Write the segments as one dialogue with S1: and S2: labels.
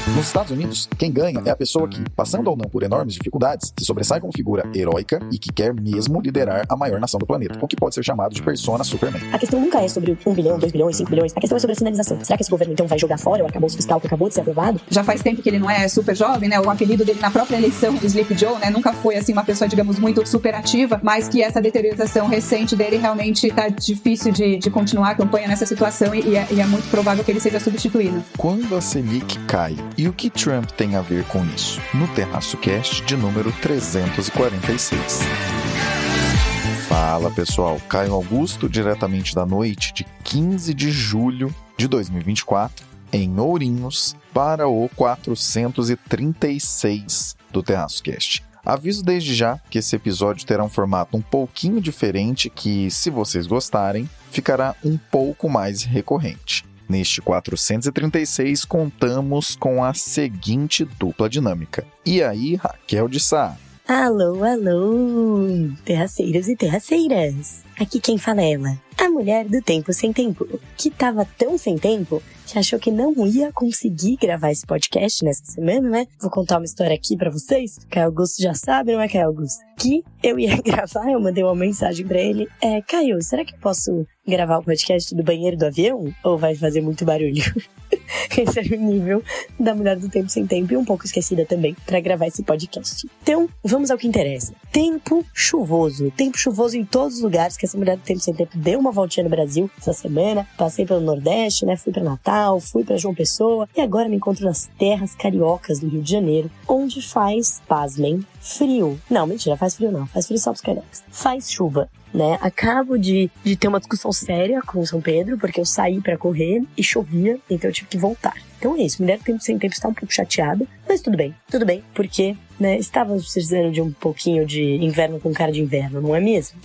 S1: Nos Estados Unidos, quem ganha é a pessoa que, passando ou não por enormes dificuldades, se sobressai como figura heróica e que quer mesmo liderar a maior nação do planeta, o que pode ser chamado de persona Superman.
S2: A questão nunca é sobre 1 bilhão, 2 bilhões, 5 bilhões. A questão é sobre a finalização. Será que esse governo, então, vai jogar fora o arcabouço fiscal que acabou de ser aprovado?
S3: Já faz tempo que ele não é super jovem, né? O apelido dele na própria eleição, Sleepy Joe, né? Nunca foi, assim, uma pessoa, digamos, muito superativa, mas que essa deterioração recente dele realmente tá difícil de continuar a campanha nessa situação e é muito provável que ele seja substituído.
S1: Quando a Selic cai, e o que Trump tem a ver com isso? No Terraço Cast de número 346. Fala pessoal, Caio Augusto, diretamente da noite de 15 de julho de 2024, em Ourinhos, para o 436 do Terraço Cast. Aviso desde já que esse episódio terá um formato um pouquinho diferente que, se vocês gostarem, ficará um pouco mais recorrente. Neste 436, contamos com a seguinte dupla dinâmica. E aí, Raquel de Sá?
S2: Alô, alô, terraceiros e terraceiras. Aqui quem fala é ela, a mulher do tempo sem tempo, que tava tão sem tempo que achou que não ia conseguir gravar esse podcast nessa semana, né? Vou contar uma história aqui pra vocês. Caio Augusto já sabe, não é, Caio Augusto? Que eu ia gravar, eu mandei uma mensagem pra ele. Caio, será que eu posso gravar o podcast do banheiro do avião? Ou vai fazer muito barulho? Esse era o nível da mulher do tempo sem tempo e um pouco esquecida também pra gravar esse podcast. Então, vamos ao que interessa. Tempo chuvoso em todos os lugares, que essa mulher do tempo sem tempo deu uma voltinha no Brasil essa semana. Passei pelo Nordeste, né? Fui pra Natal, fui pra João Pessoa e agora me encontro nas terras cariocas do Rio de Janeiro, onde faz, pasmem, frio. Não, mentira, faz frio não, faz frio só pros cariocas. Faz chuva, né? Acabo de ter uma discussão séria com São Pedro, porque eu saí pra correr e chovia, então eu tive que voltar. Então é isso, mulher do tempo sem tempo está um pouco chateada, mas tudo bem, porque, né, estávamos precisando de um pouquinho de inverno com cara de inverno, não é mesmo?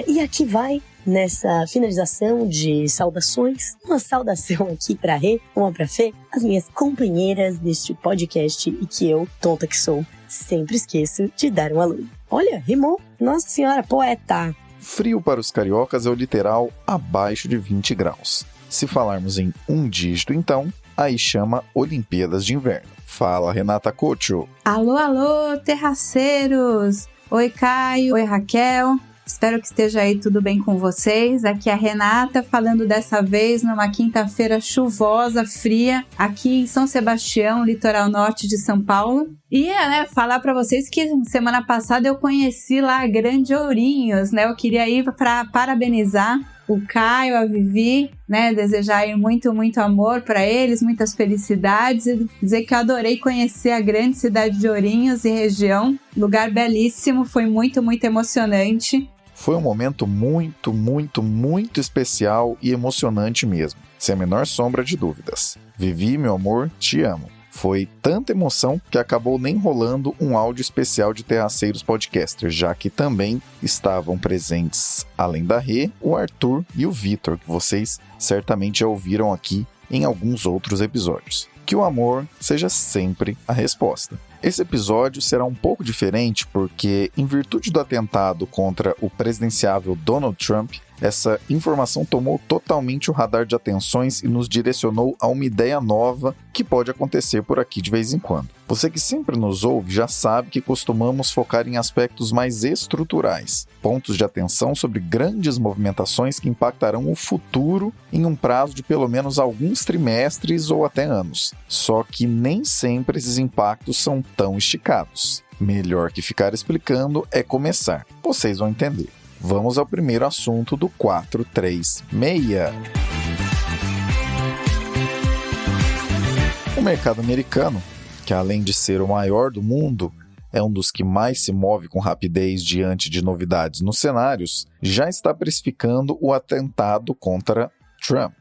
S2: E aqui vai, nessa finalização de saudações, uma saudação aqui pra Rê, uma pra Fê, as minhas companheiras deste podcast e que eu, tonta que sou, sempre esqueço de dar um alô. Olha, rimou, nossa senhora, poeta!
S1: Frio para os cariocas é o literal abaixo de 20 graus. Se falarmos em um dígito, então, aí chama Olimpíadas de Inverno. Fala, Renata Couto.
S3: Alô, alô, terraceiros! Oi, Caio. Oi, Raquel. Espero que esteja aí tudo bem com vocês. Aqui é a Renata, falando dessa vez numa quinta-feira chuvosa, fria, aqui em São Sebastião, litoral norte de São Paulo. E, falar para vocês que semana passada eu conheci lá a Grande Ourinhos, né? Eu queria ir para parabenizar o Caio, a Vivi, né? Desejar aí muito, muito amor para eles, muitas felicidades e dizer que eu adorei conhecer a grande cidade de Ourinhos e região. Lugar belíssimo, foi muito, muito emocionante.
S1: Foi um momento muito, muito, muito especial e emocionante mesmo, sem a menor sombra de dúvidas. Vivi, meu amor, te amo. Foi tanta emoção que acabou nem rolando um áudio especial de Terraceiros Podcasters, já que também estavam presentes, além da Rê, o Arthur e o Vitor, que vocês certamente já ouviram aqui em alguns outros episódios. Que o amor seja sempre a resposta. Esse episódio será um pouco diferente porque, em virtude do atentado contra o presidenciável Donald Trump, essa informação tomou totalmente o radar de atenções e nos direcionou a uma ideia nova que pode acontecer por aqui de vez em quando. Você que sempre nos ouve já sabe que costumamos focar em aspectos mais estruturais, pontos de atenção sobre grandes movimentações que impactarão o futuro em um prazo de pelo menos alguns trimestres ou até anos. Só que nem sempre esses impactos são tão esticados. Melhor que ficar explicando é começar. Vocês vão entender. Vamos ao primeiro assunto do 436. O mercado americano, que além de ser o maior do mundo, é um dos que mais se move com rapidez diante de novidades nos cenários, já está precificando o atentado contra Trump.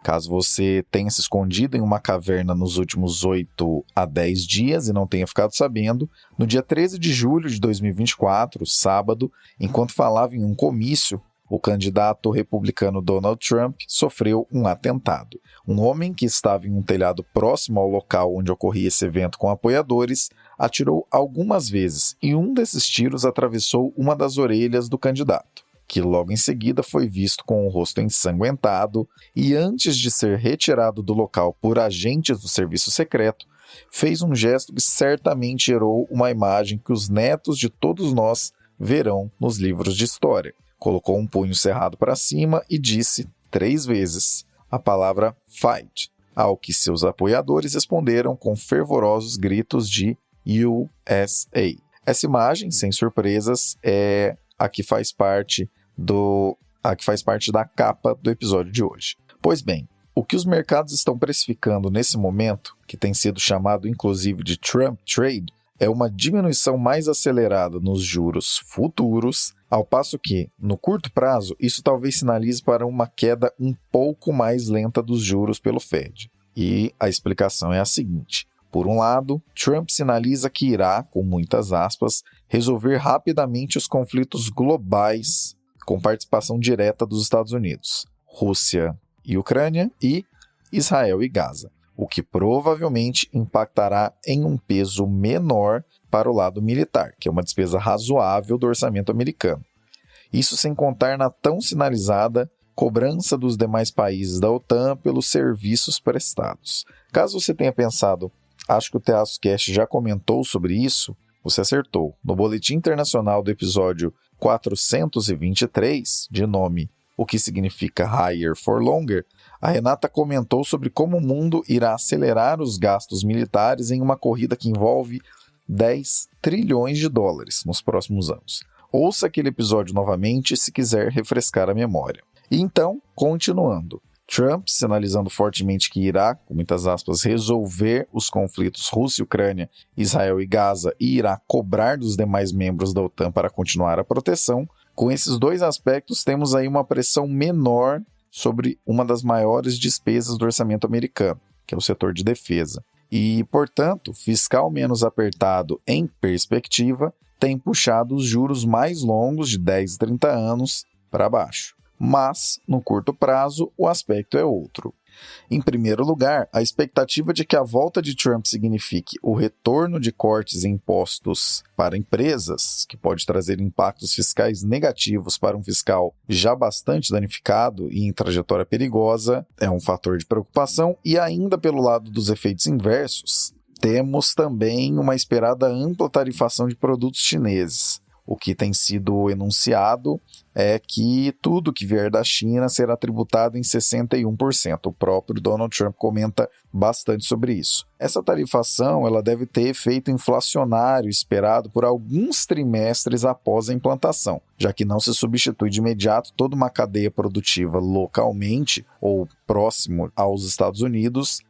S1: Caso você tenha se escondido em uma caverna nos últimos 8 a 10 dias e não tenha ficado sabendo, no dia 13 de julho de 2024, sábado, enquanto falava em um comício, o candidato republicano Donald Trump sofreu um atentado. Um homem que estava em um telhado próximo ao local onde ocorria esse evento com apoiadores atirou algumas vezes e um desses tiros atravessou uma das orelhas do candidato, que logo em seguida foi visto com o rosto ensanguentado e, antes de ser retirado do local por agentes do serviço secreto, fez um gesto que certamente gerou uma imagem que os netos de todos nós verão nos livros de história. Colocou um punho cerrado para cima e disse 3 vezes a palavra fight, ao que seus apoiadores responderam com fervorosos gritos de USA. Essa imagem, sem surpresas, é a que faz parte da capa do episódio de hoje. Pois bem, o que os mercados estão precificando nesse momento, que tem sido chamado inclusive de Trump Trade, é uma diminuição mais acelerada nos juros futuros, ao passo que, no curto prazo, isso talvez sinalize para uma queda um pouco mais lenta dos juros pelo Fed. E a explicação é a seguinte. Por um lado, Trump sinaliza que irá, com muitas aspas, resolver rapidamente os conflitos globais com participação direta dos Estados Unidos, Rússia e Ucrânia e Israel e Gaza, o que provavelmente impactará em um peso menor para o lado militar, que é uma despesa razoável do orçamento americano. Isso sem contar na tão sinalizada cobrança dos demais países da OTAN pelos serviços prestados. Caso você tenha pensado, acho que o TeaçoCast já comentou sobre isso, você acertou. No boletim internacional do episódio 423, de nome O que significa Higher for Longer, a Renata comentou sobre como o mundo irá acelerar os gastos militares em uma corrida que envolve 10 trilhões de dólares nos próximos anos. Ouça aquele episódio novamente se quiser refrescar a memória. E então, continuando, Trump sinalizando fortemente que irá, com muitas aspas, resolver os conflitos Rússia e Ucrânia, Israel e Gaza e irá cobrar dos demais membros da OTAN para continuar a proteção. Com esses dois aspectos, temos aí uma pressão menor sobre uma das maiores despesas do orçamento americano, que é o setor de defesa. E, portanto, fiscal menos apertado em perspectiva tem puxado os juros mais longos de 10 e 30 anos para baixo. Mas, no curto prazo, o aspecto é outro. Em primeiro lugar, a expectativa de que a volta de Trump signifique o retorno de cortes em impostos para empresas, que pode trazer impactos fiscais negativos para um fiscal já bastante danificado e em trajetória perigosa, é um fator de preocupação. E ainda pelo lado dos efeitos inversos, temos também uma esperada ampla tarifação de produtos chineses. O que tem sido enunciado é que tudo que vier da China será tributado em 61%. O próprio Donald Trump comenta bastante sobre isso. Essa tarifação ela deve ter efeito inflacionário esperado por alguns trimestres após a implantação, já que não se substitui de imediato toda uma cadeia produtiva localmente ou próximo aos Estados Unidos.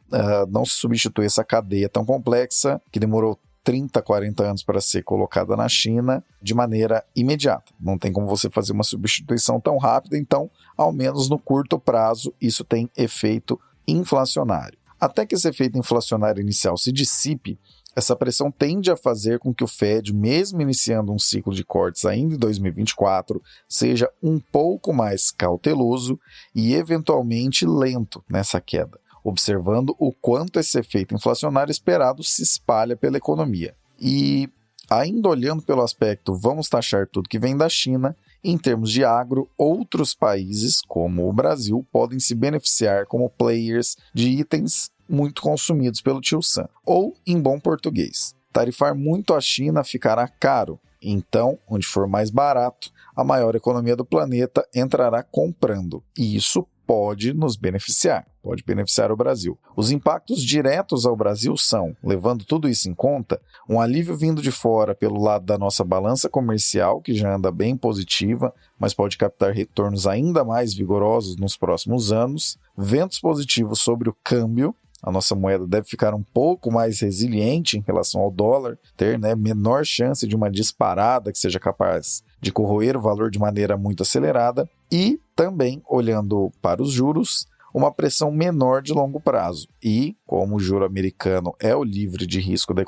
S1: Não se substitui essa cadeia tão complexa que demorou 30, 40 anos para ser colocada na China de maneira imediata. Não tem como você fazer uma substituição tão rápida, então, ao menos no curto prazo, isso tem efeito inflacionário. Até que esse efeito inflacionário inicial se dissipe, essa pressão tende a fazer com que o Fed, mesmo iniciando um ciclo de cortes ainda em 2024, seja um pouco mais cauteloso e eventualmente lento nessa queda, observando o quanto esse efeito inflacionário esperado se espalha pela economia. E, ainda olhando pelo aspecto vamos taxar tudo que vem da China, em termos de agro, outros países, como o Brasil, podem se beneficiar como players de itens muito consumidos pelo Tio Sam. Ou, em bom português, tarifar muito a China ficará caro. Então, onde for mais barato, a maior economia do planeta entrará comprando. E isso pode nos beneficiar, pode beneficiar o Brasil. Os impactos diretos ao Brasil são, levando tudo isso em conta, um alívio vindo de fora pelo lado da nossa balança comercial, que já anda bem positiva, mas pode captar retornos ainda mais vigorosos nos próximos anos, ventos positivos sobre o câmbio. A nossa moeda deve ficar um pouco mais resiliente em relação ao dólar, ter menor chance de uma disparada que seja capaz de corroer o valor de maneira muito acelerada e também, olhando para os juros, uma pressão menor de longo prazo. E, como o juro americano é o livre de risco da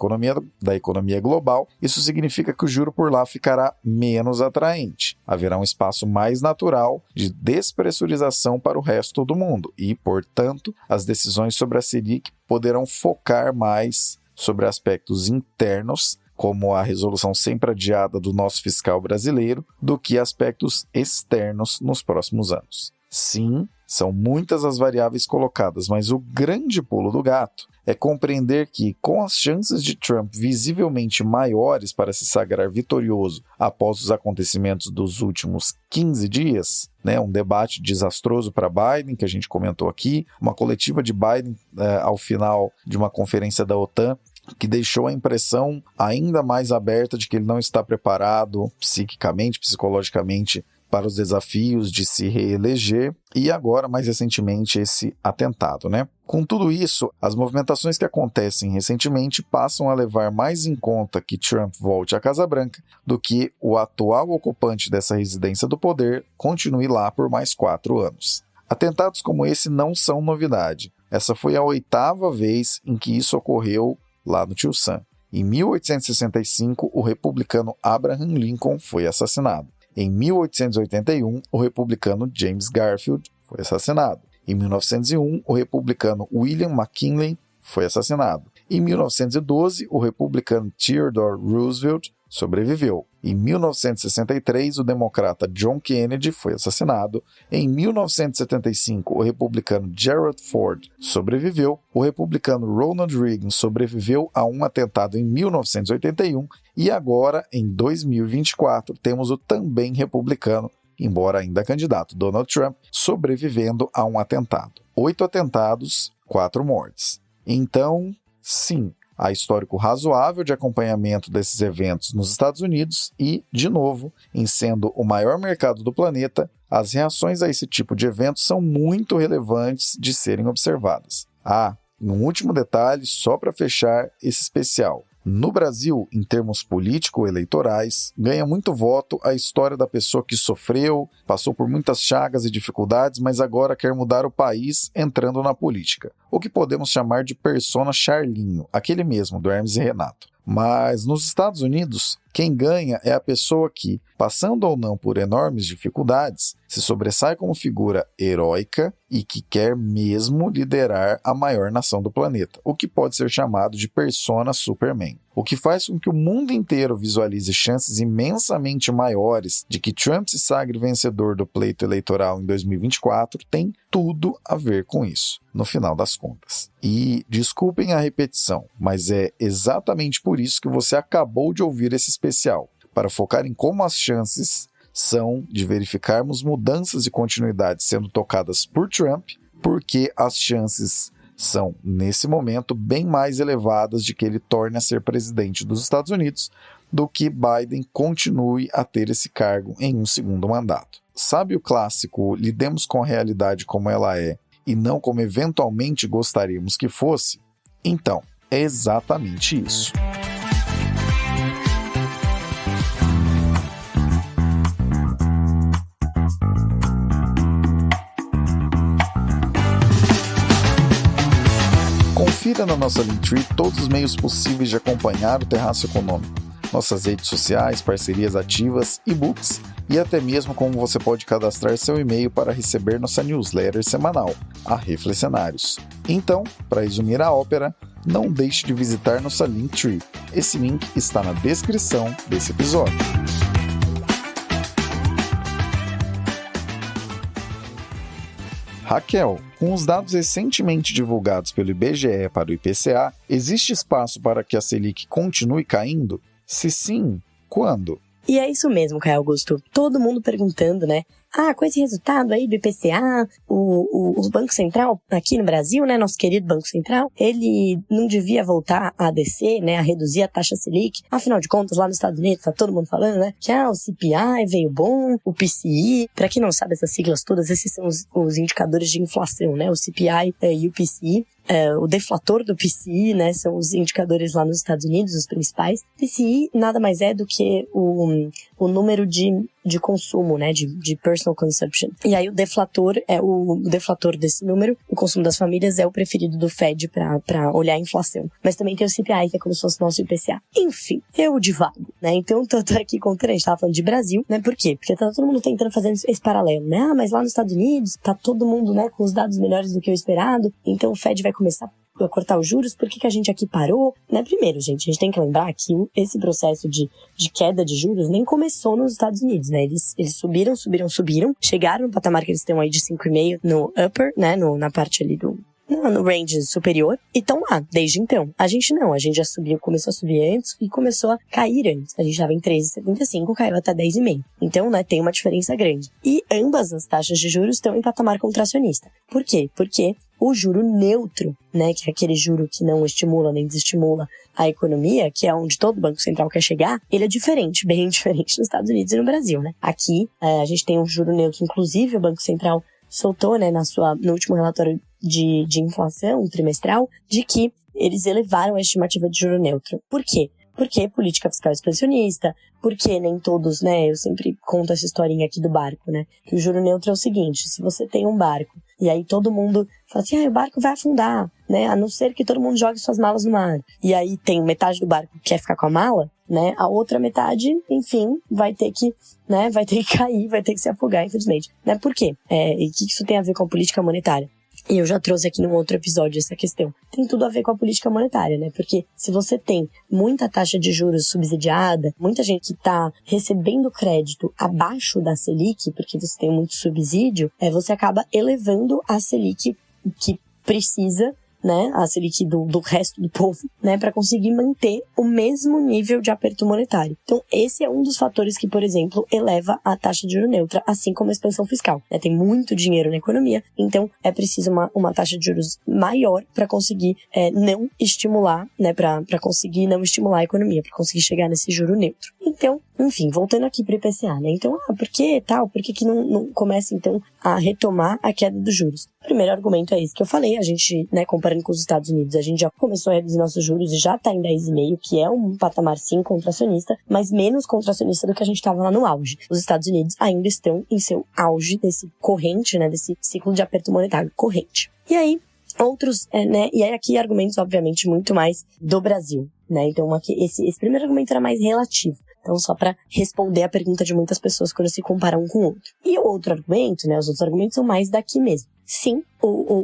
S1: economia global, isso significa que o juro por lá ficará menos atraente. Haverá um espaço mais natural de despressurização para o resto do mundo e, portanto, as decisões sobre a Selic poderão focar mais sobre aspectos internos, como a resolução sempre adiada do nosso fiscal brasileiro, do que aspectos externos nos próximos anos. Sim, São muitas as variáveis colocadas, mas o grande pulo do gato é compreender que, com as chances de Trump visivelmente maiores para se sagrar vitorioso após os acontecimentos dos últimos 15 dias, né, um debate desastroso para Biden, que a gente comentou aqui, uma coletiva de Biden ao final de uma conferência da OTAN, que deixou a impressão ainda mais aberta de que ele não está preparado psiquicamente, psicologicamente, para os desafios de se reeleger, e agora, mais recentemente, esse atentado, né? Com tudo isso, as movimentações que acontecem recentemente passam a levar mais em conta que Trump volte à Casa Branca do que o atual ocupante dessa residência do poder continue lá por mais 4 anos. Atentados como esse não são novidade. Essa foi a 8ª vez em que isso ocorreu lá no Tio Sam. Em 1865, o republicano Abraham Lincoln foi assassinado. Em 1881, o republicano James Garfield foi assassinado. Em 1901, o republicano William McKinley foi assassinado. Em 1912, o republicano Theodore Roosevelt sobreviveu. Em 1963, o democrata John Kennedy foi assassinado. Em 1975, o republicano Gerald Ford sobreviveu. O republicano Ronald Reagan sobreviveu a um atentado em 1981. E agora, em 2024, temos o também republicano, embora ainda candidato, Donald Trump, sobrevivendo a um atentado. 8 atentados, 4 mortes. Então, sim, há histórico razoável de acompanhamento desses eventos nos Estados Unidos e, de novo, em sendo o maior mercado do planeta, as reações a esse tipo de eventos são muito relevantes de serem observadas. Um último detalhe só para fechar esse especial. No Brasil, em termos político-eleitorais, ganha muito voto a história da pessoa que sofreu, passou por muitas chagas e dificuldades, mas agora quer mudar o país entrando na política. O que podemos chamar de persona Charlinho, aquele mesmo do Hermes e Renato. Mas nos Estados Unidos, quem ganha é a pessoa que, passando ou não por enormes dificuldades, se sobressai como figura heróica e que quer mesmo liderar a maior nação do planeta, o que pode ser chamado de persona Superman. O que faz com que o mundo inteiro visualize chances imensamente maiores de que Trump se sagre vencedor do pleito eleitoral em 2024 tem tudo a ver com isso, no final das contas. E desculpem a repetição, mas é exatamente por isso que você acabou de ouvir esse especial, para focar em como as chances são de verificarmos mudanças e continuidades sendo tocadas por Trump, porque as chances são, nesse momento, bem mais elevadas de que ele torne a ser presidente dos Estados Unidos do que Biden continue a ter esse cargo em um segundo mandato. Sabe o clássico "lidemos com a realidade como ela é e não como eventualmente gostaríamos que fosse"? Então, é exatamente isso. Confira na nossa Linktree todos os meios possíveis de acompanhar o Terraço Econômico, nossas redes sociais, parcerias ativas, e-books e até mesmo como você pode cadastrar seu e-mail para receber nossa newsletter semanal, a Reflexionários. Então, para resumir a ópera, não deixe de visitar nossa Linktree. Esse link está na descrição desse episódio. Raquel, com os dados recentemente divulgados pelo IBGE para o IPCA, existe espaço para que a Selic continue caindo? Se sim, quando?
S2: E é isso mesmo, Caio Augusto. Todo mundo perguntando, né? Com esse resultado aí do IPCA, o Banco Central aqui no Brasil, né, nosso querido Banco Central, ele não devia voltar a descer, né, a reduzir a taxa Selic. Afinal de contas, lá nos Estados Unidos, tá todo mundo falando, né, que o CPI veio bom, o PCI, pra quem não sabe essas siglas todas, esses são os indicadores de inflação, né, o CPI e o PCI. O deflator do PCI, né, são os indicadores lá nos Estados Unidos, os principais. PCI nada mais é do que o número de consumo, né, de personal consumption. E aí o deflator desse número, o consumo das famílias é o preferido do Fed pra olhar a inflação. Mas também tem o CPI, que é como se fosse o nosso IPCA. Enfim, eu divago, né, então tô aqui contando, a gente tava falando de Brasil, né, por quê? Porque tá todo mundo tentando fazer esse paralelo, né, mas lá nos Estados Unidos tá todo mundo, né, com os dados melhores do que o esperado, então o Fed vai começar cortar os juros, por que a gente aqui parou? Né? Primeiro, gente, a gente tem que lembrar que esse processo de queda de juros nem começou nos Estados Unidos, né? Eles subiram, chegaram no patamar que eles estão aí de 5,5 no upper, né? Na parte ali no range superior, e estão lá, desde então. A gente não, a gente já subiu, começou a subir antes e começou a cair antes. A gente estava em 13,75, caiu até 10,5. Então, né, tem uma diferença grande. E ambas as taxas de juros estão em patamar contracionista. Por quê? Porque o juro neutro, né, que é aquele juro que não estimula nem desestimula a economia, que é onde todo Banco Central quer chegar, ele é diferente, bem diferente nos Estados Unidos e no Brasil, né? Aqui, a gente tem um juro neutro, inclusive o Banco Central soltou, né, no último relatório de inflação trimestral, de que eles elevaram a estimativa de juro neutro. Por quê? Porque política fiscal expansionista, porque nem todos, né, eu sempre conto essa historinha aqui do barco, né, que o juro neutro é o seguinte: se você tem um barco e aí todo mundo fala assim, o barco vai afundar, né, a não ser que todo mundo jogue suas malas no mar, e aí tem metade do barco que quer ficar com a mala, né, a outra metade, enfim, vai ter que cair, vai ter que se afogar, infelizmente, né, por quê? E o que isso tem a ver com a política monetária? E eu já trouxe aqui num outro episódio essa questão. Tem tudo a ver com a política monetária, né? Porque se você tem muita taxa de juros subsidiada, muita gente que está recebendo crédito abaixo da Selic, porque você tem muito subsídio, você acaba elevando a Selic que precisa, né, a Selic do resto do povo, né, para conseguir manter o mesmo nível de aperto monetário. Então, esse é um dos fatores que, por exemplo, eleva a taxa de juros neutra, assim como a expansão fiscal, né? Tem muito dinheiro na economia, então é preciso uma taxa de juros maior para conseguir não estimular, né, para conseguir não estimular a economia, para conseguir chegar nesse juro neutro. Então, enfim, voltando aqui para o IPCA, né? Então, por que tal? Por que não começa, então, a retomar a queda dos juros? O primeiro argumento é esse que eu falei, a gente, né, comparando com os Estados Unidos, a gente já começou a reduzir nossos juros e já está em 10,5, que é um patamar, sim, contracionista, mas menos contracionista do que a gente estava lá no auge. Os Estados Unidos ainda estão em seu auge desse corrente, né, desse ciclo de aperto monetário corrente. E aí, outros, né, e aí aqui argumentos, obviamente, muito mais do Brasil, né, então aqui, esse primeiro argumento era mais relativo. Então, só para responder a pergunta de muitas pessoas quando se compara um com o outro. E o outro argumento, né, os outros argumentos são mais daqui mesmo. Sim,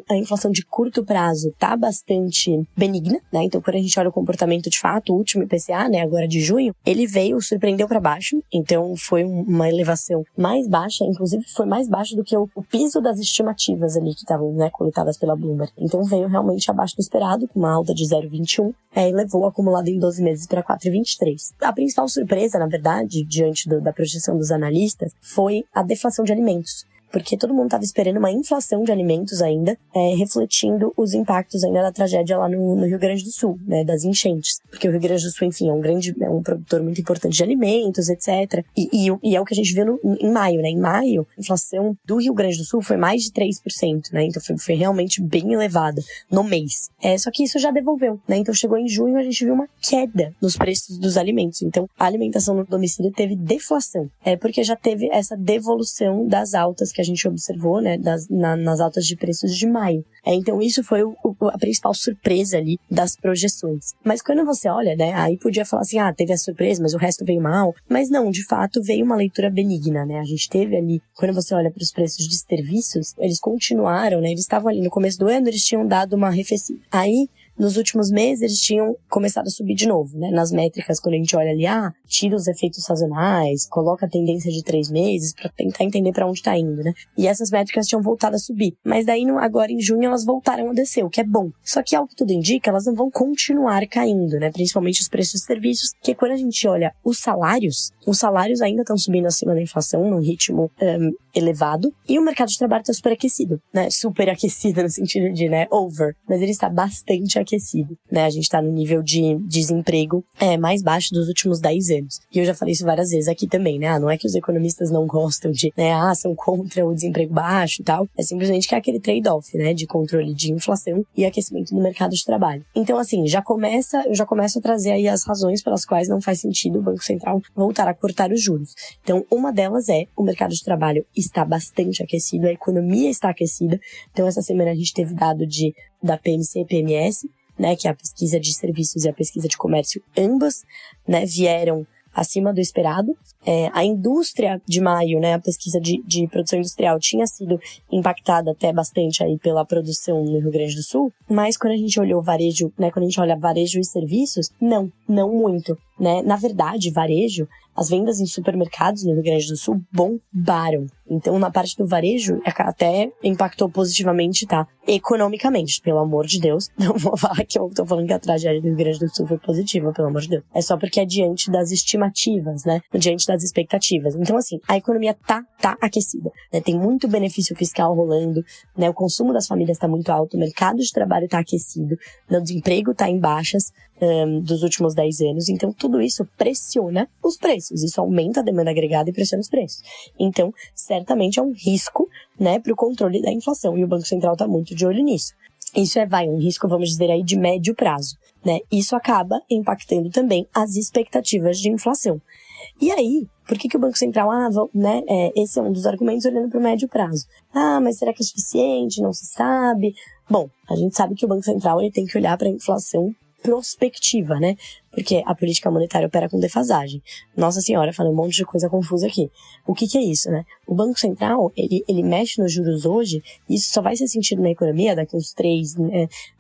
S2: a inflação de curto prazo tá bastante benigna, né? Então, quando a gente olha o comportamento de fato, o último IPCA, né, agora de junho, ele surpreendeu para baixo. Então, foi uma elevação mais baixa, inclusive foi mais baixo do que o piso das estimativas ali que estavam, né, coletadas pela Bloomberg. Então, veio realmente abaixo do esperado, com uma alta de 0,21, e levou o acumulado em 12 meses para 4,23. A principal surpresa, na verdade, diante da projeção dos analistas, foi a deflação de alimentos. Porque todo mundo estava esperando uma inflação de alimentos ainda, refletindo os impactos ainda da tragédia lá no Rio Grande do Sul, né, das enchentes. Porque o Rio Grande do Sul, enfim, é um produtor muito importante de alimentos, etc. E é o que a gente viu em maio, né? Em maio, a inflação do Rio Grande do Sul foi mais de 3%, né? Então foi realmente bem elevada no mês. Só que isso já devolveu, né? Então chegou em junho, a gente viu uma queda nos preços dos alimentos. Então a alimentação no domicílio teve deflação. Porque já teve essa devolução das altas que a gente observou, né, nas altas de preços de maio. Então isso foi a principal surpresa ali das projeções. Mas quando você olha, né, aí podia falar assim, teve a surpresa, mas o resto veio mal. Mas não, de fato veio uma leitura benigna, né? A gente teve ali, quando você olha para os preços de serviços, eles continuaram, né? Eles estavam ali no começo do ano, eles tinham dado uma arrefecida. Aí, nos últimos meses, eles tinham começado a subir de novo, né? Nas métricas, quando a gente olha ali, tira os efeitos sazonais, coloca a tendência de 3 meses para tentar entender para onde tá indo, né? E essas métricas tinham voltado a subir. Mas daí, agora em junho, elas voltaram a descer, o que é bom. Só que, ao que tudo indica, elas não vão continuar caindo, né? Principalmente os preços de serviços, que quando a gente olha os salários ainda estão subindo acima da inflação, num ritmo elevado, e o mercado de trabalho está superaquecido, né? Superaquecido no sentido de, né, over, mas ele está bastante aquecido, né? A gente está no nível de desemprego mais baixo dos últimos 10 anos. E eu já falei isso várias vezes aqui também, né? Não é que os economistas não gostam de, né, são contra o desemprego baixo e tal, é simplesmente que é aquele trade-off, né, de controle de inflação e aquecimento do mercado de trabalho. Então, assim, eu já começo a trazer aí as razões pelas quais não faz sentido o Banco Central voltar a cortar os juros. Então, uma delas é o mercado de trabalho está bastante aquecido, a economia está aquecida. Então, essa semana a gente teve dado da PMC e PMS, né, que é a pesquisa de serviços e a pesquisa de comércio, ambas, né, vieram acima do esperado. A indústria de maio, né, a pesquisa de produção industrial tinha sido impactada até bastante aí pela produção no Rio Grande do Sul, mas quando a gente olhou varejo, né, quando a gente olha varejo e serviços, não muito, né? Na verdade, varejo, as vendas em supermercados no Rio Grande do Sul bombaram. Então, na parte do varejo, até impactou positivamente, tá? Economicamente, pelo amor de Deus. Não vou falar que eu tô falando que a tragédia do Rio Grande do Sul foi positiva, pelo amor de Deus. É só porque é diante das estimativas, né? Diante das expectativas. Então, assim, a economia tá aquecida, né? Tem muito benefício fiscal rolando, né? O consumo das famílias tá muito alto, o mercado de trabalho tá aquecido, o desemprego tá em baixas dos últimos 10 anos. Então, tudo isso pressiona os preços. Isso aumenta a demanda agregada e pressiona os preços. Então, certamente é um risco, né, para o controle da inflação. E o Banco Central está muito de olho nisso. Isso um risco, vamos dizer aí, de médio prazo, né? Isso acaba impactando também as expectativas de inflação. E aí, por que o Banco Central, né, esse é um dos argumentos olhando para o médio prazo. Mas será que é suficiente? Não se sabe. Bom, a gente sabe que o Banco Central ele tem que olhar para a inflação prospectiva, né? Porque a política monetária opera com defasagem. Nossa Senhora, falei um monte de coisa confusa aqui. O que é isso, né? O Banco Central, ele mexe nos juros hoje, e isso só vai ser sentido na economia daqui uns 3...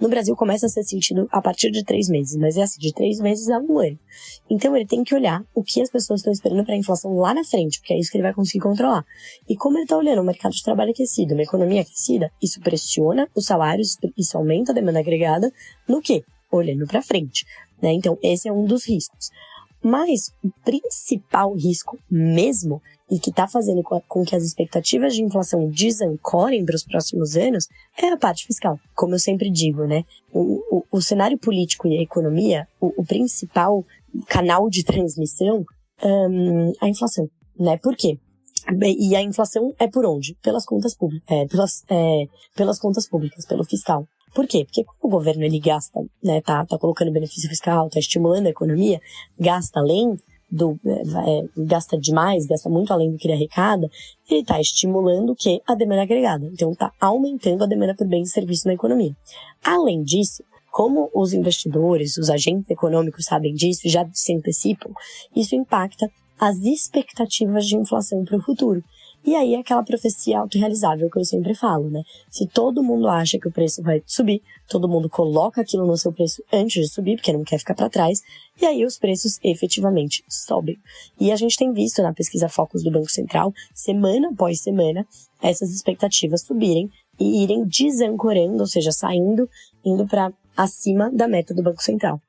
S2: no Brasil começa a ser sentido a partir de 3 meses, mas é assim, de 3 meses a 1 ano. Então ele tem que olhar o que as pessoas estão esperando para a inflação lá na frente, porque é isso que ele vai conseguir controlar. E como ele está olhando o mercado de trabalho aquecido, uma economia aquecida, isso pressiona os salários, isso aumenta a demanda agregada, no quê? Olhando para frente, né? Então, esse é um dos riscos. Mas o principal risco mesmo, e que está fazendo com que as expectativas de inflação desancorem para os próximos anos, é a parte fiscal. Como eu sempre digo, né? O cenário político e a economia, o principal canal de transmissão, a inflação, né? Por quê? E a inflação é por onde? Pelas contas públicas, pelas contas públicas, pelo fiscal. Por quê? Porque quando o governo ele gasta, né, tá colocando benefício fiscal, tá estimulando a economia, gasta além gasta demais, gasta muito além do que ele arrecada, ele tá estimulando o quê? A demanda agregada. Então tá aumentando a demanda por bens e serviços na economia. Além disso, como os investidores, os agentes econômicos sabem disso e já se antecipam, isso impacta as expectativas de inflação para o futuro. E aí é aquela profecia autorrealizável que eu sempre falo, né? Se todo mundo acha que o preço vai subir, todo mundo coloca aquilo no seu preço antes de subir, porque não quer ficar para trás, e aí os preços efetivamente sobem. E a gente tem visto na pesquisa Focus do Banco Central, semana após semana, essas expectativas subirem e irem desancorando, ou seja, indo para acima da meta do Banco Central.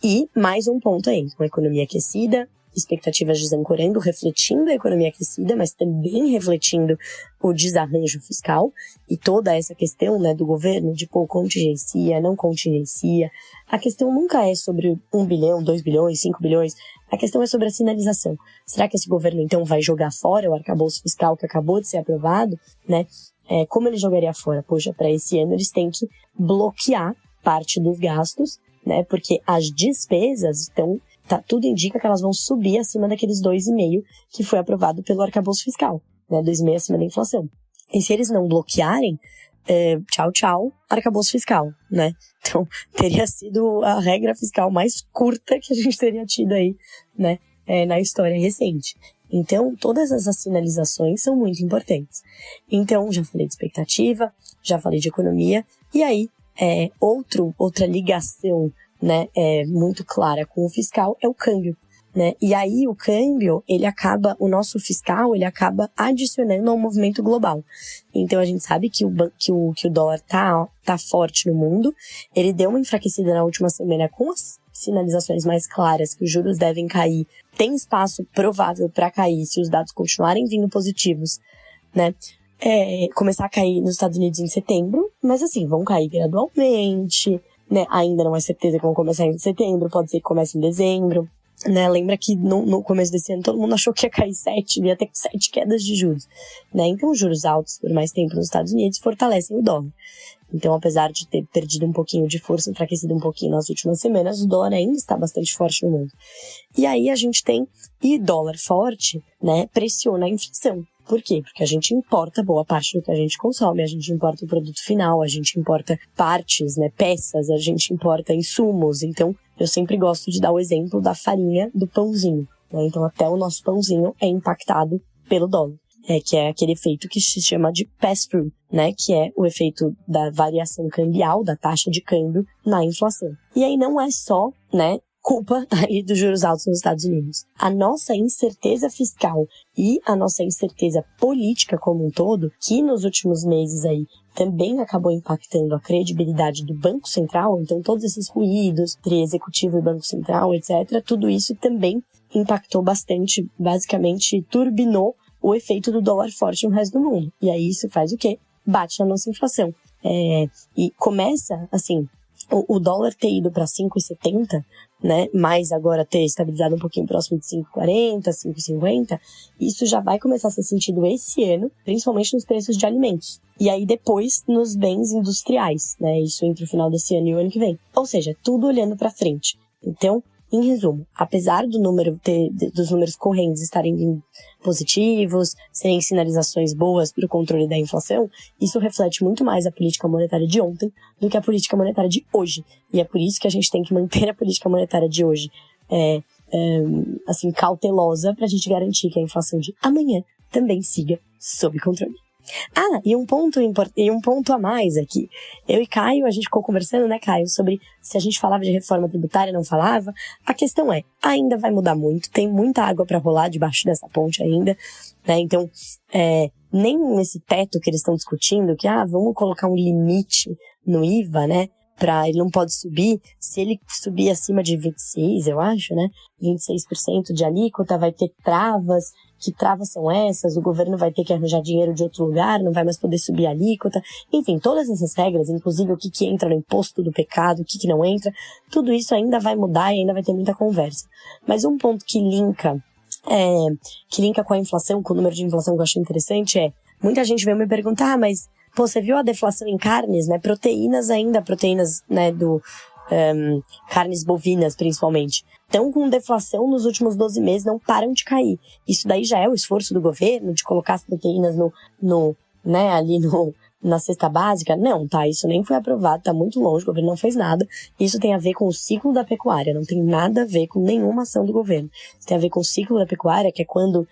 S2: E mais um ponto aí, uma economia aquecida, expectativas desancorando, refletindo a economia aquecida, mas também refletindo o desarranjo fiscal e toda essa questão, né, do governo de contingencia, não contingencia. A questão nunca é sobre 1 bilhão, 2 bilhões, 5 bilhões. A questão é sobre a sinalização. Será que esse governo, então, vai jogar fora o arcabouço fiscal que acabou de ser aprovado, né? Como ele jogaria fora? Poxa, para esse ano eles têm que bloquear parte dos gastos, né? Porque as despesas estão... tudo indica que elas vão subir acima daqueles 2,5% que foi aprovado pelo arcabouço fiscal, né? 2,5% acima da inflação. E se eles não bloquearem, tchau, arcabouço fiscal, né? Então, teria sido a regra fiscal mais curta que a gente teria tido aí, né? Na história recente. Então, todas essas sinalizações são muito importantes. Então, já falei de expectativa, já falei de economia, e aí, outra ligação, né, muito clara com o fiscal é o câmbio, né? E aí o câmbio, o nosso fiscal, ele acaba adicionando ao movimento global. Então a gente sabe que o dólar tá forte no mundo, ele deu uma enfraquecida na última semana com as sinalizações mais claras que os juros devem cair, tem espaço provável para cair se os dados continuarem vindo positivos, né? Começar a cair nos Estados Unidos em setembro, mas assim, vão cair gradualmente, né? Ainda não é certeza que vão começar em setembro, pode ser que comece em dezembro, né? Lembra que no começo desse ano todo mundo achou que ia cair 7, ia ter 7 quedas de juros, né? Então os juros altos por mais tempo nos Estados Unidos fortalecem o dólar. Então, apesar de ter perdido um pouquinho de força, enfraquecido um pouquinho nas últimas semanas, o dólar ainda está bastante forte no mundo. E aí a gente tem, e dólar forte, né, pressiona a inflação. Por quê? Porque a gente importa boa parte do que a gente consome, a gente importa o produto final, a gente importa partes, né, peças, a gente importa insumos. Então, eu sempre gosto de dar o exemplo da farinha do pãozinho, né? Então até o nosso pãozinho é impactado pelo dólar. Que é aquele efeito que se chama de pass-through, né? Que é o efeito da variação cambial, da taxa de câmbio na inflação. E aí não é só, né, culpa aí dos juros altos nos Estados Unidos. A nossa incerteza fiscal e a nossa incerteza política como um todo, que nos últimos meses aí também acabou impactando a credibilidade do Banco Central, então todos esses ruídos entre executivo e Banco Central, etc., tudo isso também impactou bastante, basicamente turbinou o efeito do dólar forte no resto do mundo. E aí isso faz o quê? Bate na nossa inflação. E começa, assim, o dólar ter ido para 5,70, né, mas agora ter estabilizado um pouquinho próximo de 5,40, 5,50, isso já vai começar a ser sentido esse ano, principalmente nos preços de alimentos. E aí depois nos bens industriais, né, isso entre o final desse ano e o ano que vem. Ou seja, tudo olhando para frente. Então, em resumo, apesar dos números correntes estarem vindo positivos, serem sinalizações boas para o controle da inflação, isso reflete muito mais a política monetária de ontem do que a política monetária de hoje. E é por isso que a gente tem que manter a política monetária de hoje assim, cautelosa para a gente garantir que a inflação de amanhã também siga sob controle. E um ponto a mais aqui. Eu e Caio, a gente ficou conversando, né, Caio, sobre se a gente falava de reforma tributária, não falava. A questão é, ainda vai mudar muito, tem muita água para rolar debaixo dessa ponte ainda, né? Então, nem nesse teto que eles estão discutindo, que, vamos colocar um limite no IVA, né? Ele não pode subir, se ele subir acima de 26, eu acho, né? 26% de alíquota, vai ter travas. Que travas são essas? O governo vai ter que arranjar dinheiro de outro lugar, não vai mais poder subir a alíquota. Enfim, todas essas regras, inclusive o que entra no imposto do pecado, o que não entra, tudo isso ainda vai mudar e ainda vai ter muita conversa. Mas um ponto que linka com a inflação, com o número de inflação que eu achei interessante muita gente veio me perguntar, mas você viu a deflação em carnes, né? Proteínas, né, carnes bovinas, principalmente. Estão com deflação nos últimos 12 meses, não param de cair. Isso daí já é o esforço do governo de colocar as proteínas na cesta básica? Não, isso nem foi aprovado, tá muito longe, o governo não fez nada. Isso tem a ver com o ciclo da pecuária, não tem nada a ver com nenhuma ação do governo. Isso tem a ver com o ciclo da pecuária, que é quando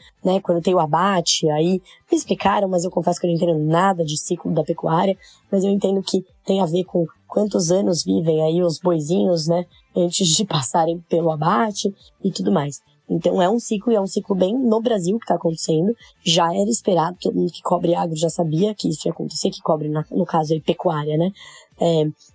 S2: tem o abate, aí me explicaram, mas eu confesso que eu não entendo nada de ciclo da pecuária, mas eu entendo que tem a ver com quantos anos vivem aí os boizinhos, né, antes de passarem pelo abate e tudo mais. Então é um ciclo bem no Brasil que está acontecendo, já era esperado, todo mundo que cobre agro já sabia que isso ia acontecer, que cobre, no caso aí, pecuária, né,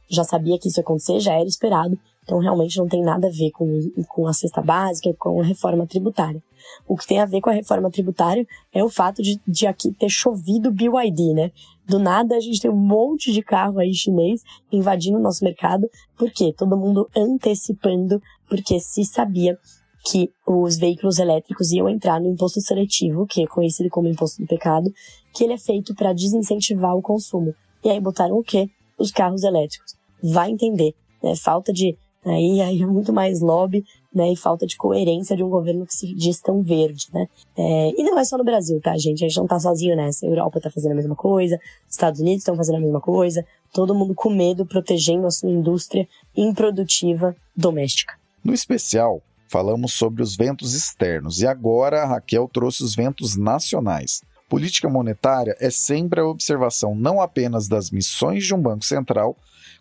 S2: já sabia que isso ia acontecer, já era esperado, então realmente não tem nada a ver com a cesta básica e com a reforma tributária. O que tem a ver com a reforma tributária é o fato de aqui ter chovido BYD, né? Do nada a gente tem um monte de carro aí chinês invadindo o nosso mercado, porque todo mundo antecipando, porque se sabia que os veículos elétricos iam entrar no imposto seletivo, que é conhecido como imposto do pecado, que ele é feito para desincentivar o consumo. E aí botaram o quê? Os carros elétricos. Vai entender, né? Falta de... Aí é muito mais lobby, né? E falta de coerência de um governo que se diz tão verde, né? E não é só no Brasil, tá, gente? A gente não tá sozinho nessa. A Europa tá fazendo a mesma coisa, os Estados Unidos estão fazendo a mesma coisa, todo mundo com medo, protegendo a sua indústria improdutiva doméstica.
S1: No especial, falamos sobre os ventos externos e agora a Raquel trouxe os ventos nacionais. Política monetária é sempre a observação não apenas das missões de um banco central,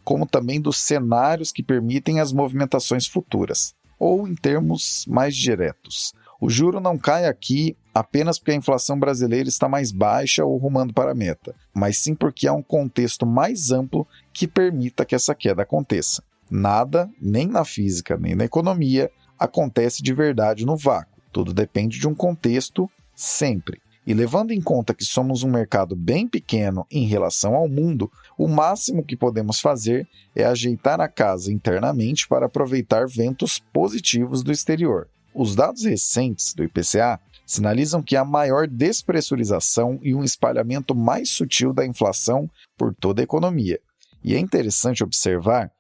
S1: como também dos cenários que permitem as movimentações futuras, ou em termos mais diretos. O juro não cai aqui apenas porque a inflação brasileira está mais baixa ou rumando para a meta, mas sim porque há um contexto mais amplo que permita que essa queda aconteça. Nada, nem na física nem na economia, acontece de verdade no vácuo. Tudo depende de um contexto sempre. E levando em conta que somos um mercado bem pequeno em relação ao mundo, o máximo que podemos fazer é ajeitar a casa internamente para aproveitar ventos positivos do exterior. Os dados recentes do IPCA sinalizam que há maior despressurização e um espalhamento mais sutil da inflação por toda a economia. E é interessante observar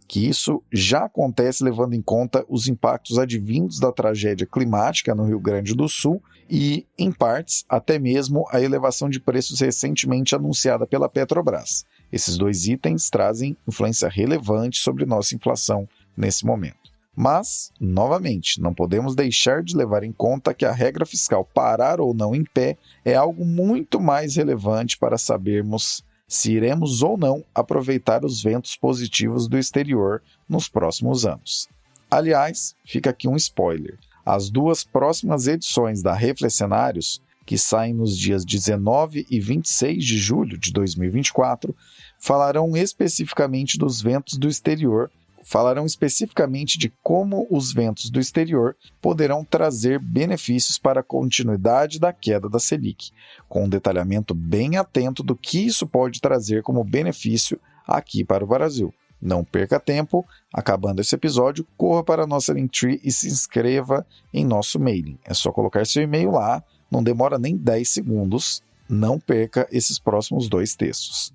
S1: que isso já acontece levando em conta os impactos advindos da tragédia climática no Rio Grande do Sul e, em partes, até mesmo a elevação de preços recentemente anunciada pela Petrobras. Esses dois itens trazem influência relevante sobre nossa inflação nesse momento. Mas, novamente, não podemos deixar de levar em conta que a regra fiscal parar ou não em pé é algo muito mais relevante para sabermos se iremos ou não aproveitar os ventos positivos do exterior nos próximos anos. Aliás, fica aqui um spoiler. As 2 próximas edições da Reflexionários, que saem nos dias 19 e 26 de julho de 2024, falarão especificamente dos ventos do exterior, falarão especificamente de como os ventos do exterior poderão trazer benefícios para a continuidade da queda da Selic, com um detalhamento bem atento do que isso pode trazer como benefício aqui para o Brasil. Não perca tempo, acabando esse episódio, corra para a nossa Linktree e se inscreva em nosso mailing. É só colocar seu e-mail lá, não demora nem 10 segundos, não perca esses próximos 2 textos.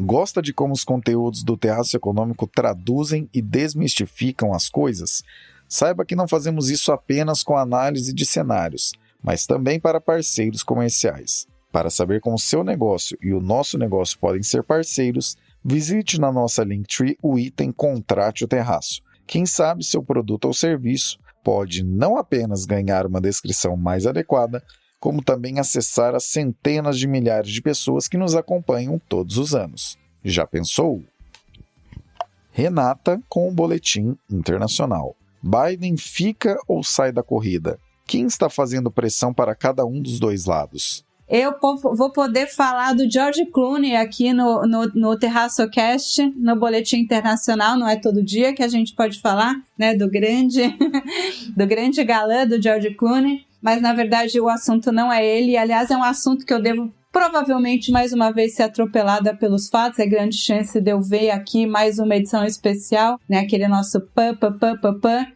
S1: Gosta de como os conteúdos do Terraço Econômico traduzem e desmistificam as coisas? Saiba que não fazemos isso apenas com análise de cenários, mas também para parceiros comerciais. Para saber como o seu negócio e o nosso negócio podem ser parceiros, visite na nossa Linktree o item Contrate o Terraço. Quem sabe seu produto ou serviço pode não apenas ganhar uma descrição mais adequada, como também acessar as centenas de milhares de pessoas que nos acompanham todos os anos. Já pensou? Renata com o Boletim Internacional. Biden fica ou sai da corrida? Quem está fazendo pressão para cada um dos 2 lados?
S3: Eu vou poder falar do George Clooney aqui no TerraçoCast, no Boletim Internacional. Não é todo dia que a gente pode falar, né, do grande galã do George Clooney. Mas, na verdade, o assunto não é ele. Aliás, é um assunto que eu devo provavelmente, mais uma vez, ser atropelada pelos fatos. É grande chance de eu ver aqui mais uma edição especial, né? Aquele nosso pã.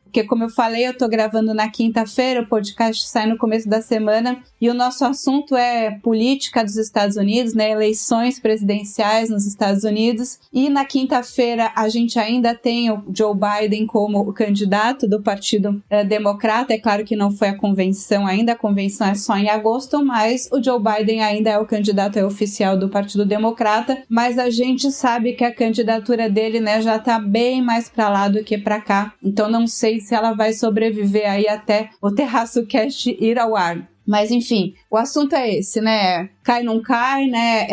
S3: Porque, como eu falei, eu tô gravando na quinta-feira, o podcast sai no começo da semana, e o nosso assunto é política dos Estados Unidos, né? Eleições presidenciais nos Estados Unidos. E na quinta-feira a gente ainda tem o Joe Biden como o candidato do Partido Democrata. É claro que não foi a convenção ainda, a convenção é só em agosto, mas o Joe Biden ainda é o candidato oficial do Partido Democrata. Mas a gente sabe que a candidatura dele, né, já tá bem mais pra lá do que pra cá. Então não sei se ela vai sobreviver aí até o TerraçoCast ir ao ar. Mas, enfim, o assunto é esse, né? Cai, não cai, né?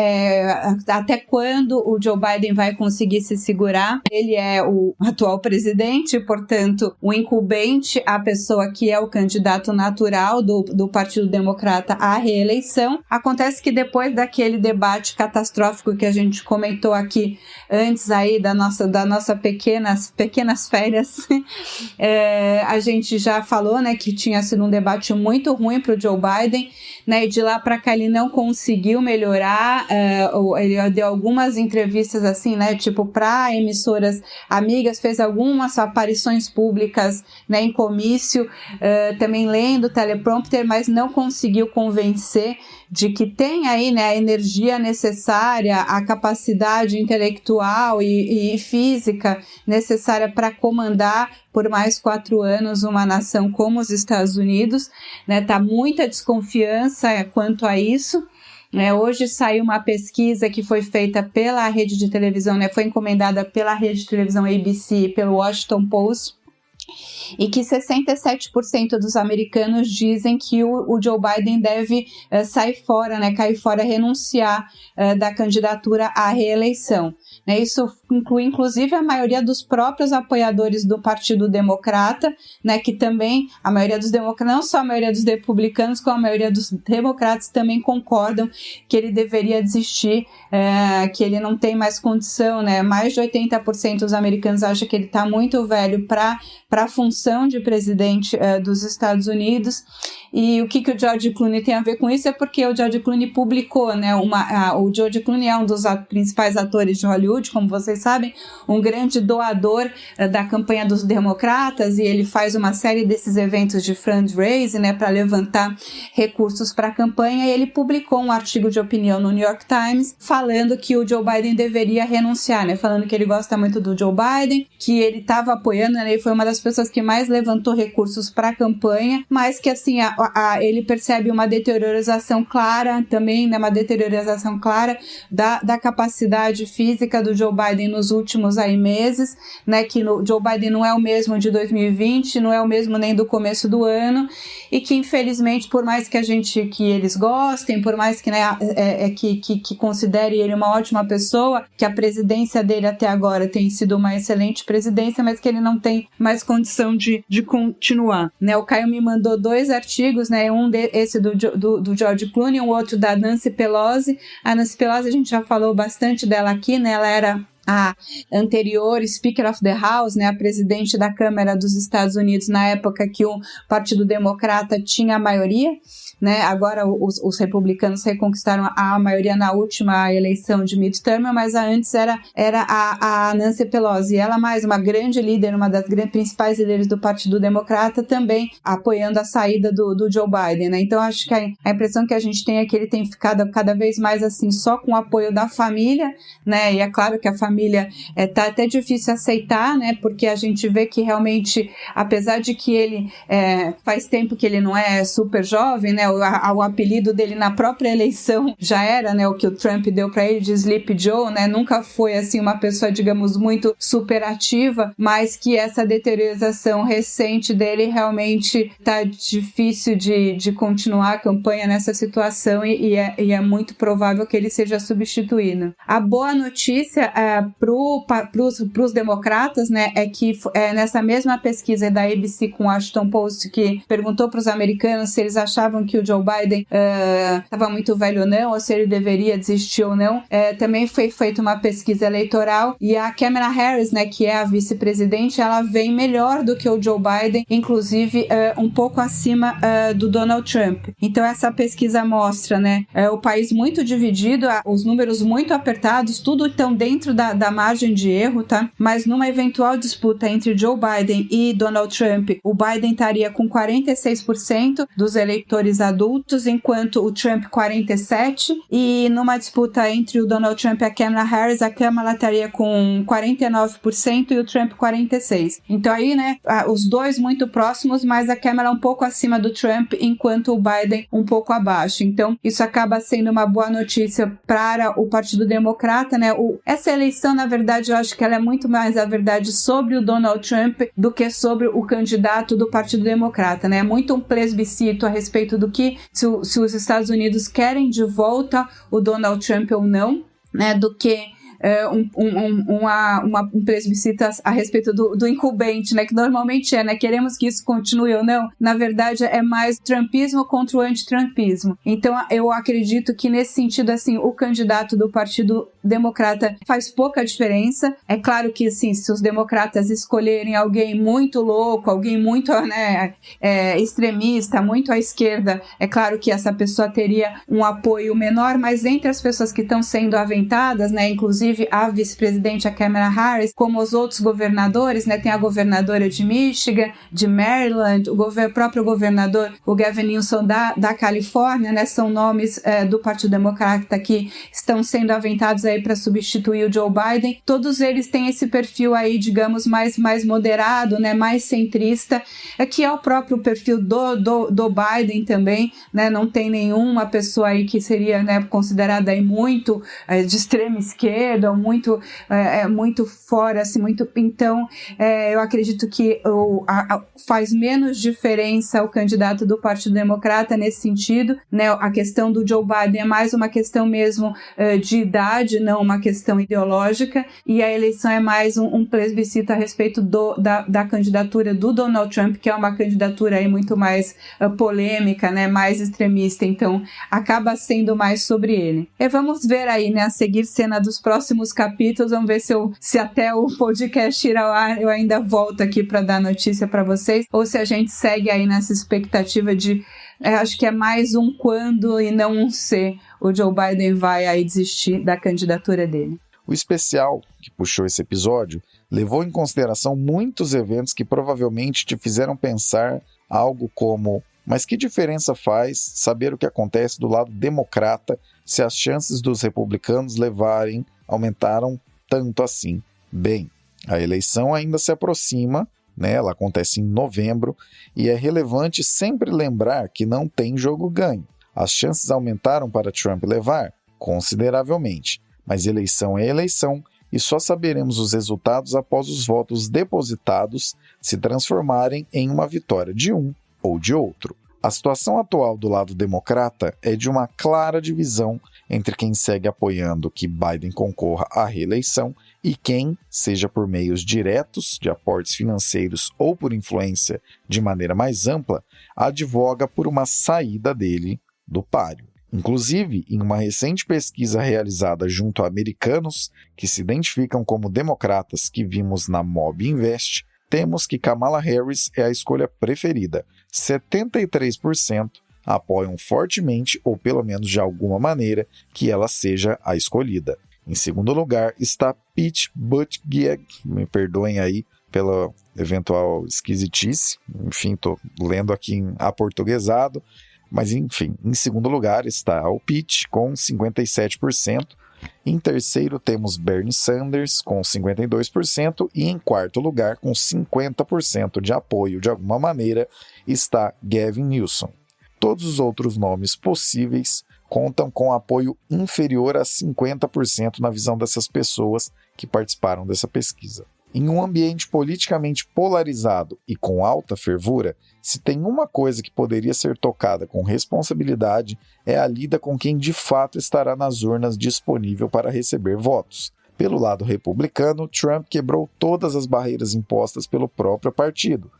S3: Até quando o Joe Biden vai conseguir se segurar? Ele é o atual presidente, portanto, o incumbente, a pessoa que é o candidato natural do Partido Democrata à reeleição. Acontece que depois daquele debate catastrófico que a gente comentou aqui antes aí da nossa pequenas férias, a gente já falou, né, que tinha sido um debate muito ruim para o Joe Biden, né, e de lá para cá ele não conseguiu melhorar. Ele deu algumas entrevistas assim, né, tipo para emissoras amigas, fez algumas aparições públicas, né, em comício, também lendo teleprompter, mas não conseguiu convencer de que tem aí, né, a energia necessária, a capacidade intelectual e física necessária para comandar por mais 4 anos uma nação como os Estados Unidos, né? Tá muita desconfiança quanto a isso. Hoje saiu uma pesquisa que foi feita pela rede de televisão, né? Foi encomendada pela rede de televisão ABC e pelo Washington Post, e que 67% dos americanos dizem que o Joe Biden deve sair fora, né, cair fora, renunciar da candidatura à reeleição. Isso inclui, inclusive, a maioria dos próprios apoiadores do Partido Democrata, né, que também, a maioria dos democratas, não só a maioria dos republicanos, como a maioria dos democratas também concordam que ele deveria desistir, que ele não tem mais condição, né? Mais de 80% dos americanos acham que ele está muito velho para a função de presidente dos Estados Unidos. E o que o George Clooney tem a ver com isso é porque o George Clooney publicou, né, o George Clooney é um dos principais atores de Hollywood, como vocês sabem, um grande doador da campanha dos democratas, e ele faz uma série desses eventos de fundraising, né, para levantar recursos para a campanha, e ele publicou um artigo de opinião no New York Times falando que o Joe Biden deveria renunciar, né, falando que ele gosta muito do Joe Biden, que ele estava apoiando, né, ele foi uma das pessoas que mais levantou recursos para a campanha, mas que assim, ele percebe uma deteriorização clara também, né, uma deteriorização clara da capacidade física vida do Joe Biden nos últimos meses, né, que o Joe Biden não é o mesmo de 2020, não é o mesmo nem do começo do ano, e que infelizmente, por mais que eles gostem, por mais que, né, que considere ele uma ótima pessoa, que a presidência dele até agora tem sido uma excelente presidência, mas que ele não tem mais condição de continuar, né? O Caio me mandou 2 artigos, né? Esse do George Clooney, um outro da Nancy Pelosi. A Nancy Pelosi, a gente já falou bastante dela aqui, né? Ela era a anterior Speaker of the House, né, a presidente da Câmara dos Estados Unidos na época que o Partido Democrata tinha a maioria, né? Agora os republicanos reconquistaram a maioria na última eleição de midterm, mas antes era a Nancy Pelosi, ela mais uma grande líder, uma das principais líderes do Partido Democrata, também apoiando a saída do Joe Biden, né? Então acho que a impressão que a gente tem é que ele tem ficado cada vez mais assim, só com o apoio da família, né? E é claro que a família tá até difícil aceitar, né? Porque a gente vê que realmente, apesar de que ele faz tempo que ele não é super jovem, né? O apelido dele na própria eleição já era, né, o que o Trump deu para ele de Sleepy Joe, né? Nunca foi assim uma pessoa, digamos, muito superativa, mas que essa deterioração recente dele realmente tá difícil de continuar a campanha nessa situação e é muito provável que ele seja substituído. A boa notícia pros democratas, né, é que nessa mesma pesquisa da ABC com o Washington Post, que perguntou para os americanos se eles achavam que o Joe Biden estava muito velho ou não, ou se ele deveria desistir ou não, também foi feita uma pesquisa eleitoral e a Kamala Harris, né, que é a vice-presidente, ela vem melhor do que o Joe Biden, inclusive um pouco acima do Donald Trump. Então essa pesquisa mostra, né, o país muito dividido, os números muito apertados, tudo estão dentro da margem de erro, tá? Mas numa eventual disputa entre Joe Biden e Donald Trump, o Biden estaria com 46% dos eleitores adultos, enquanto o Trump 47%, e numa disputa entre o Donald Trump e a Kamala Harris, a Kamala estaria com 49% e o Trump 46%. Então aí, né, os dois muito próximos, mas a Kamala um pouco acima do Trump, enquanto o Biden um pouco abaixo. Então isso acaba sendo uma boa notícia para o Partido Democrata, né? Essa eleição, na verdade, eu acho que ela é muito mais, na verdade, sobre o Donald Trump do que sobre o candidato do Partido Democrata, né? É muito um plebiscito a respeito do que se os Estados Unidos querem de volta o Donald Trump ou não, né? Do que um plebiscito a respeito do incumbente, né, que normalmente né, queremos que isso continue ou não, na verdade é mais trumpismo contra o anti-trumpismo. Então eu acredito que nesse sentido, assim, o candidato do Partido Democrata faz pouca diferença. É claro que, assim, se os democratas escolherem alguém muito louco, alguém muito, né, extremista, muito à esquerda, é claro que essa pessoa teria um apoio menor, mas entre as pessoas que estão sendo aventadas, né, inclusive a vice-presidente, a Kamala Harris, como os outros governadores, né, tem a governadora de Michigan, de Maryland, o próprio governador, o Gavin Newsom da Califórnia, né, são nomes do Partido Democrata que estão sendo aventados aí para substituir o Joe Biden. Todos eles têm esse perfil aí, digamos, mais moderado, né, mais centrista, que é o próprio perfil do Biden também, né, não tem nenhuma pessoa aí que seria, né, considerada aí muito de extrema esquerda, ou muito fora, assim, muito. Então, eu acredito que faz menos diferença o candidato do Partido Democrata nesse sentido, né? A questão do Joe Biden é mais uma questão mesmo de idade, não uma questão ideológica, e a eleição é mais um plebiscito a respeito da candidatura do Donald Trump, que é uma candidatura aí muito mais polêmica, né? Mais extremista, então acaba sendo mais sobre ele. E vamos ver aí, né, a seguir cena dos próximos capítulos, vamos ver se até o podcast ir ao ar eu ainda volto aqui para dar notícia para vocês, ou se a gente segue aí nessa expectativa de, acho que é mais um quando e não um se o Joe Biden vai aí desistir da candidatura dele.
S1: O especial que puxou esse episódio levou em consideração muitos eventos que provavelmente te fizeram pensar algo como: mas que diferença faz saber o que acontece do lado democrata se as chances dos republicanos levarem aumentaram tanto assim? Bem, a eleição ainda se aproxima, né? Ela acontece em novembro, e é relevante sempre lembrar que não tem jogo ganho. As chances aumentaram para Trump levar? Consideravelmente, mas eleição é eleição, e só saberemos os resultados após os votos depositados se transformarem em uma vitória de um ou de outro. A situação atual do lado democrata é de uma clara divisão entre quem segue apoiando que Biden concorra à reeleição e quem, seja por meios diretos de aportes financeiros ou por influência de maneira mais ampla, advoga por uma saída dele do páreo. Inclusive, em uma recente pesquisa realizada junto a americanos que se identificam como democratas que vimos na Mob Invest, temos que Kamala Harris é a escolha preferida. 73% apoiam fortemente, ou pelo menos de alguma maneira, que ela seja a escolhida. Em segundo lugar está Pete Buttigieg, me perdoem aí pela eventual esquisitice, enfim, estou lendo aqui em aportuguesado, mas enfim, em segundo lugar está o Pete com 57%, em terceiro temos Bernie Sanders com 52% e em quarto lugar com 50% de apoio de alguma maneira está Gavin Newsom. Todos os outros nomes possíveis contam com apoio inferior a 50% na visão dessas pessoas que participaram dessa pesquisa. Em um ambiente politicamente polarizado e com alta fervura, se tem uma coisa que poderia ser tocada com responsabilidade é a lida com quem de fato estará nas urnas disponível para receber votos. Pelo lado republicano, Trump quebrou todas as barreiras impostas pelo próprio partido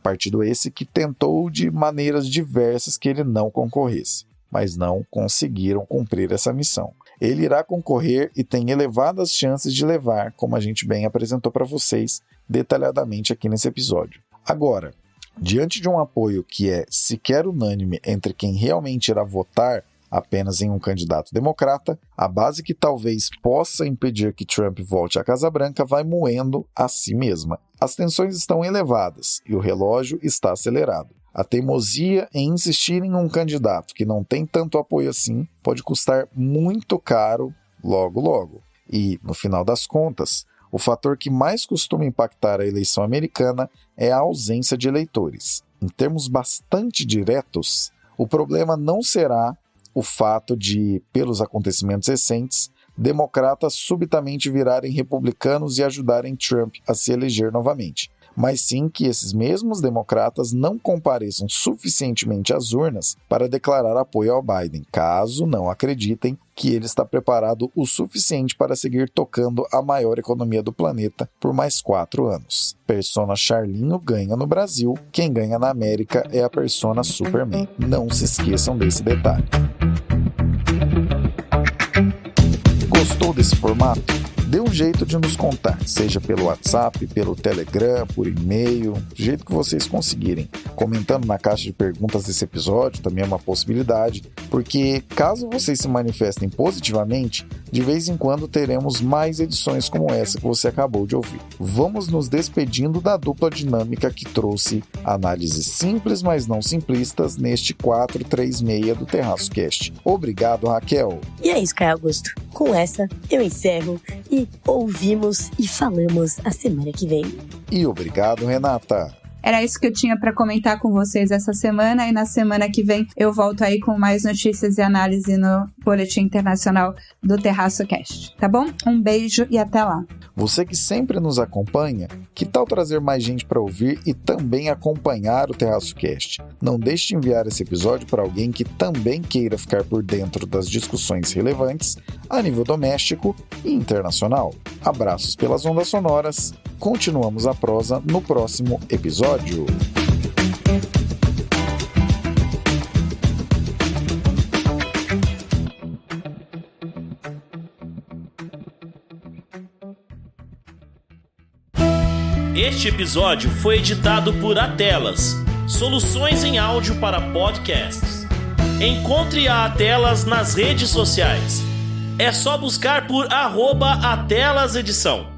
S1: esse que tentou de maneiras diversas que ele não concorresse, mas não conseguiram cumprir essa missão. Ele irá concorrer e tem elevadas chances de levar, como a gente bem apresentou para vocês detalhadamente aqui nesse episódio. Agora, diante de um apoio que é sequer unânime entre quem realmente irá votar apenas em um candidato democrata, a base que talvez possa impedir que Trump volte à Casa Branca vai moendo a si mesma. As tensões estão elevadas e o relógio está acelerado. A teimosia em insistir em um candidato que não tem tanto apoio assim pode custar muito caro logo. E, no final das contas, o fator que mais costuma impactar a eleição americana é a ausência de eleitores. Em termos bastante diretos, o problema não será o fato de, pelos acontecimentos recentes, democratas subitamente virarem republicanos e ajudarem Trump a se eleger novamente, mas sim que esses mesmos democratas não compareçam suficientemente às urnas para declarar apoio ao Biden, caso não acreditem que ele está preparado o suficiente para seguir tocando a maior economia do planeta por mais 4 anos. Persona Charlinho ganha no Brasil, quem ganha na América é a persona Superman. Não se esqueçam desse detalhe. Gostou desse formato? Dê um jeito de nos contar, seja pelo WhatsApp, pelo Telegram, por e-mail, do jeito que vocês conseguirem. Comentando na caixa de perguntas desse episódio também é uma possibilidade, porque caso vocês se manifestem positivamente, de vez em quando teremos mais edições como essa que você acabou de ouvir. Vamos nos despedindo da dupla dinâmica que trouxe análises simples, mas não simplistas, neste 436 do Terraço Cast. Obrigado, Raquel.
S2: E é isso, Caio Augusto. Com essa, eu encerro e ouvimos e falamos a semana que vem.
S1: E obrigado, Renata.
S3: Era isso que eu tinha para comentar com vocês essa semana, e na semana que vem eu volto aí com mais notícias e análise no Boletim Internacional do Terraço Cast, tá bom? Um beijo e até lá.
S1: Você que sempre nos acompanha, que tal trazer mais gente para ouvir e também acompanhar o Terraço Cast? Não deixe de enviar esse episódio para alguém que também queira ficar por dentro das discussões relevantes a nível doméstico e internacional. Abraços pelas ondas sonoras. Continuamos a prosa no próximo episódio.
S4: Este episódio foi editado por Atelas, soluções em áudio para podcasts. Encontre a Atelas nas redes sociais. É só buscar por @AtelasEdição.